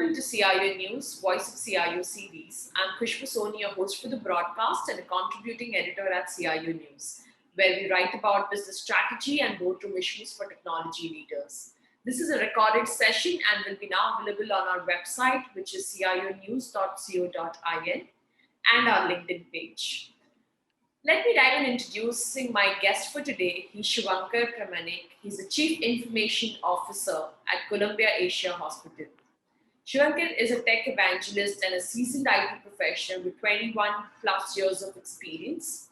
Welcome to CIO News, Voice of CIO series. I'm Khushbu Soni, your host for the broadcast and a contributing editor at CIO News, where we write about business strategy and boardroom issues for technology leaders. This is a recorded session and will be now available on our website, which is cionews.co.in, and our LinkedIn page. Let me dive in introducing my guest for today. He's Shuvankar Pramanick. He's the Chief Information Officer at Columbia Asia Hospital. Shuvankar is a tech evangelist and a seasoned IT professional with 21 plus years of experience.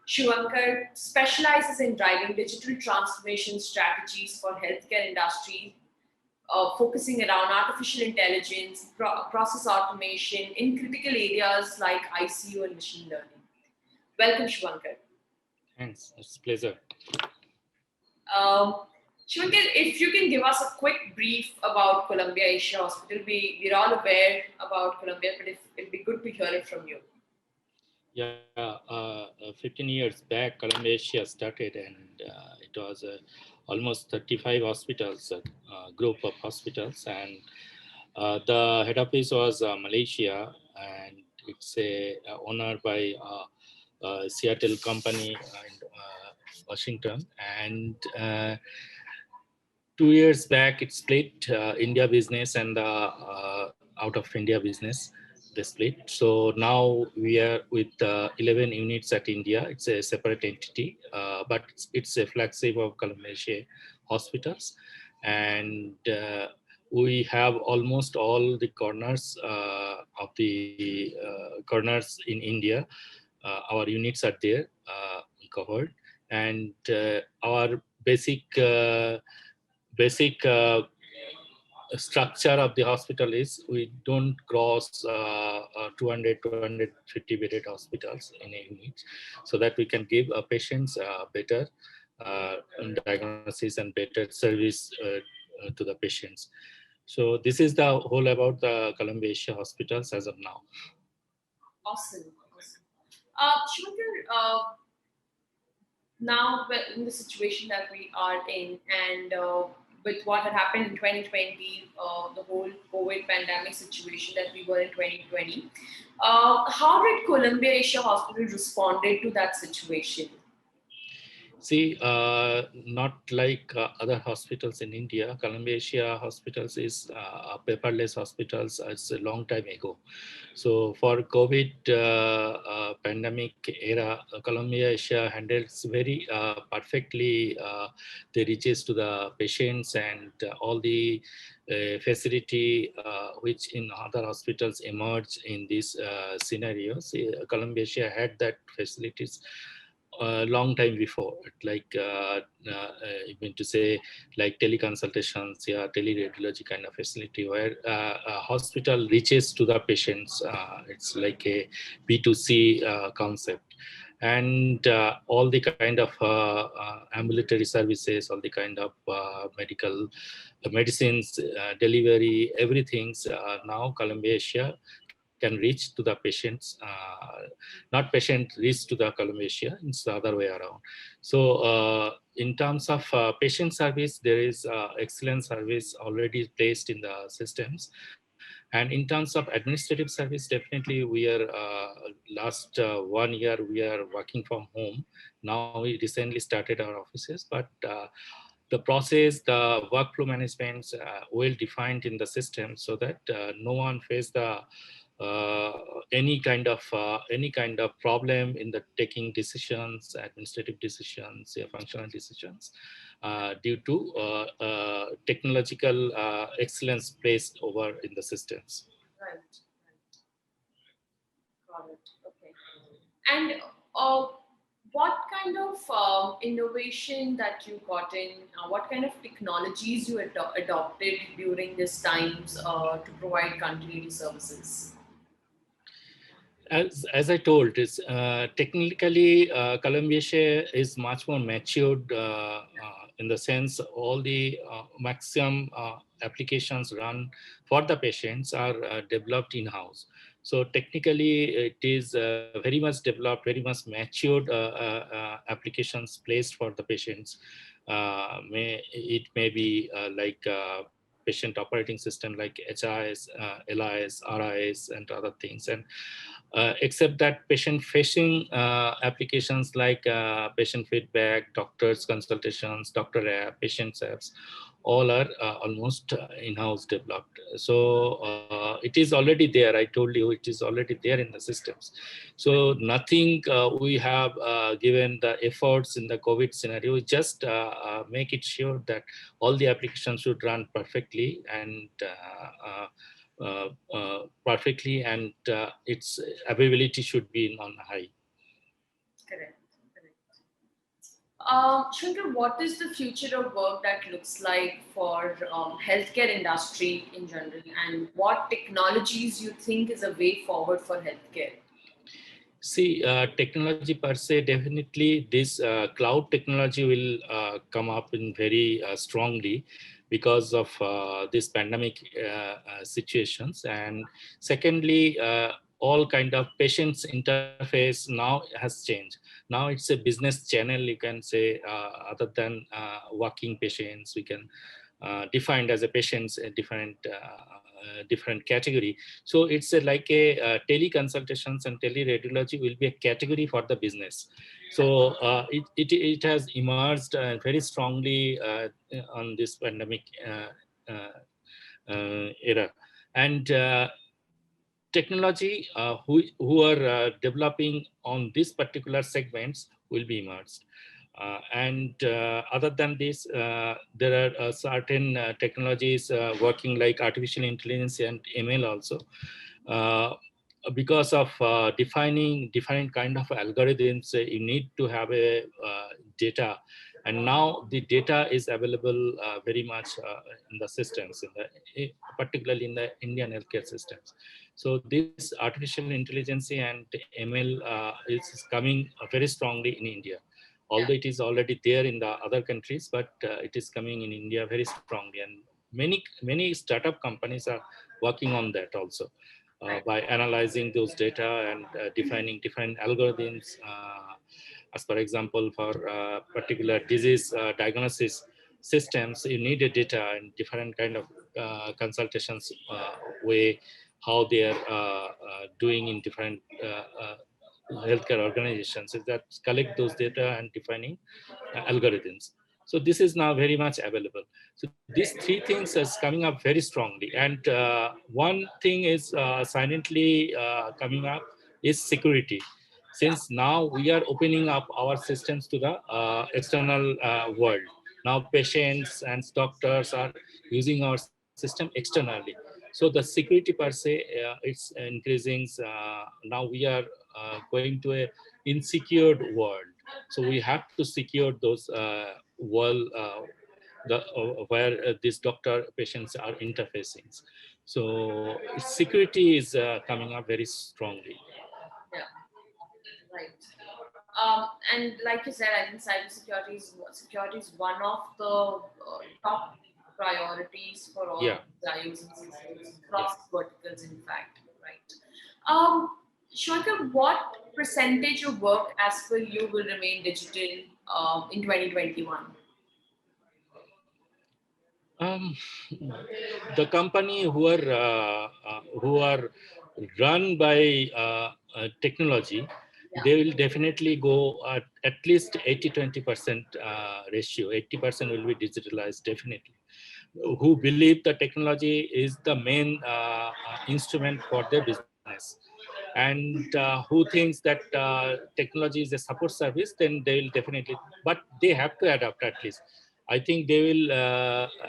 Shuvankar specializes in driving digital transformation strategies for healthcare industry, focusing around artificial intelligence, process automation in critical areas like ICU and machine learning. Welcome, Shuvankar. Thanks, it's a pleasure. Shuvankar, if you can give us a quick brief about Columbia Asia Hospital. We're all aware about Columbia, but it'd be good to hear it from you. Yeah, 15 years back, Columbia Asia started, and it was almost 35 hospitals, a group of hospitals, and the head office was Malaysia, and it's owned by Seattle company in Washington, and 2 years back it split India business and out of India business they split. So now we are with 11 units at India. It's a separate entity, but it's a flagship of Columbia Asia hospitals, and we have almost all the corners of the corners in India. Our units are there covered, and our basic structure of the hospital is we don't cross 250 bedded hospitals in a unit, so that we can give patients better diagnosis and better service to the patients. So this is the whole about the Columbia Asia hospitals as of now. Awesome. Shuvankar, now in the situation that we are in, and with what had happened in 2020, the whole COVID pandemic situation that we were in 2020, how did Columbia Asia Hospital responded to that situation? See, not like other hospitals in India, Columbia Asia hospitals is paperless hospitals. It's a long time ago. So for COVID pandemic era, Columbia Asia handles very perfectly the reaches to the patients and all the facility which in other hospitals emerge in these scenarios. Columbia Asia had that facilities a long time before, like you mean to say like teleconsultations, yeah, teleradiology kind of facility where a hospital reaches to the patients. It's like a B2C concept, and all the kind of ambulatory services, all the kind of medical medicines, delivery, everything's now Columbia Asia can reach to the patients, not patient reach to the Columbia Asia, it's the other way around. So in terms of patient service, there is excellent service already placed in the systems. And in terms of administrative service, definitely we are, last 1 year, we are working from home. Now we recently started our offices, but the process, the workflow management well defined in the system so that no one face the any kind of problem in the taking decisions, administrative decisions, functional decisions, due to technological excellence placed over in the systems. Right. Got it. Okay. And what kind of innovation that you got in? What kind of technologies you adopted during these times to provide continuity services? As I told, is technically Columbia Asia is much more matured in the sense all the maximum applications run for the patients are developed in-house. So technically it is very much developed, very much matured applications placed for the patients. It may be like patient operating system like HIS, LIS, RIS, and other things. And except that patient-facing applications like patient feedback, doctors consultations, doctor app, patients apps, all are almost in-house developed. So it is already there. I told you it is already there in the systems. So nothing we have given the efforts in the COVID scenario, just make it sure that all the applications should run perfectly and perfectly, and its availability should be on high. Correct. Shankar, what is the future of work that looks like for healthcare industry in general, and what technologies you think is a way forward for healthcare? See, technology per se, definitely this cloud technology will come up in very strongly because of this pandemic situations. And secondly, all kind of patients interface now has changed. Now it's a business channel, you can say, other than working patients, we can defined as a patients a different category. So it's like a teleconsultations and teleradiology will be a category for the business. So it has emerged very strongly on this pandemic era. And technology who are developing on these particular segments will be emerged. And other than this, there are certain technologies working like artificial intelligence and ML also. Uh, because of defining different kind of algorithms, you need to have a data, and now the data is available very much in the systems, particularly in the Indian healthcare systems. So this artificial intelligence and ML is coming very strongly in India, although it is already there in the other countries, but it is coming in India very strongly, and many startup companies are working on that also. By analyzing those data and defining different algorithms. As for example, for particular disease diagnosis systems, you need a data and different kind of consultations way, how they are doing in different healthcare organizations, is that collect those data and defining algorithms. So this is now very much available. So these three things is coming up very strongly. And one thing is silently coming up is security. Since now we are opening up our systems to the external world. Now patients and doctors are using our system externally. So the security per se, it's increasing. Now we are going to a insecure world. So we have to secure those world where these doctor patients are interfacing. So security is coming up very strongly. Yeah, right. And like you said, I think security is one of the top priorities for all Yeah. CIOs and CIOs Yeah. across verticals, in fact, right? Um, Shankar, what percentage of work as per you will remain digital in 2021? Um, the company who are run by technology, Yeah, they will definitely go at least 80-20% ratio. 80% will be digitalized, definitely. Who believe the technology is the main instrument for their business, and who thinks that technology is a support service, then they will definitely, but they have to adapt at least. I think they will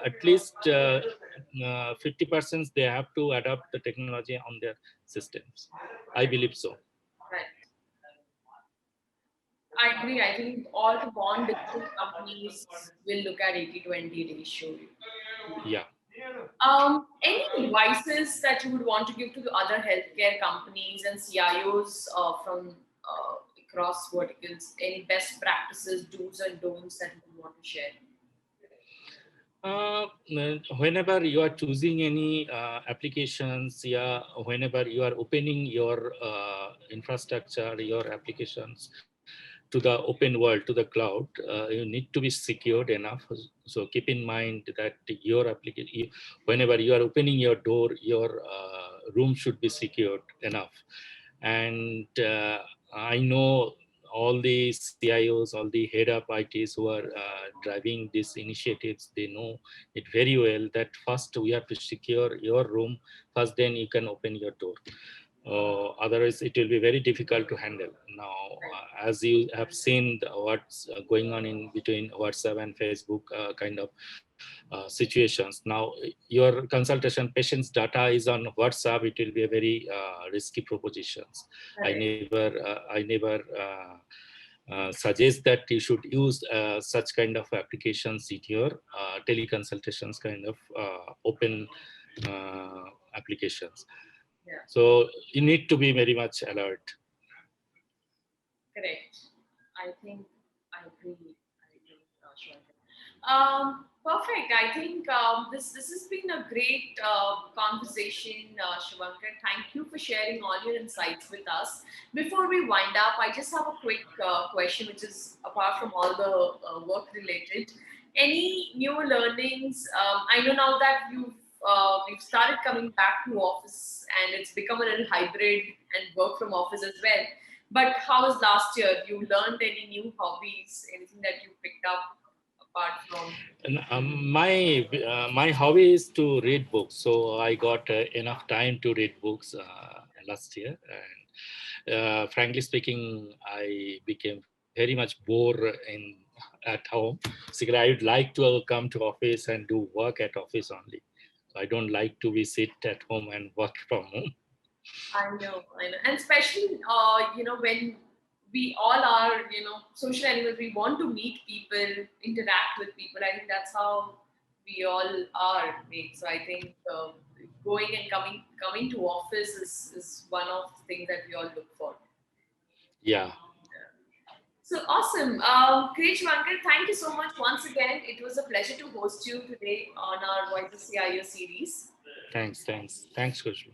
at least 50% they have to adapt the technology on their systems. I believe so. right. I agree. I think all the born digital companies will look at 80-20 ratio. Yeah. Any advices that you would want to give to the other healthcare companies and CIOs from across verticals? Any best practices, do's and don'ts that you would want to share? Uh, Whenever you are choosing any applications, yeah, whenever you are opening your infrastructure, your applications, to the open world, to the cloud, you need to be secured enough. So keep in mind that your application, whenever you are opening your door, your room should be secured enough. And I know all the CIOs, all the head of ITs who are driving these initiatives, they know it very well that first we have to secure your room first, then you can open your door. Otherwise, it will be very difficult to handle. Now, as you have seen what's going on in between WhatsApp and Facebook kind of situations. Now, your consultation patient's data is on WhatsApp. It will be a very risky propositions. I never suggest that you should use such kind of applications in your teleconsultations kind of open applications. Yeah. So you need to be very much alert. Correct. I think I agree. Shuvankar. Perfect. I think this has been a great conversation, Shuvankar. Thank you for sharing all your insights with us. Before we wind up, I just have a quick question, which is apart from all the work related. Any new learnings? I know now that we've started coming back to office, and it's become a little hybrid and work from office as well. But how was last year? You learned any new hobbies? Anything that you picked up apart from? And, my hobby is to read books. So I got enough time to read books last year. And frankly speaking, I became very much bored at home. So I would like to come to office and do work at office only. So I don't like to be sit at home and work from home. I know, and especially when we all are social animals, we want to meet people, interact with people. I think that's how we all are made. So I think going and coming to office is one of the things that we all look for. Yeah. So awesome. Great, Shuvankar. Thank you so much once again. It was a pleasure to host you today on our Voice of CIO series. Thanks, Khushbu.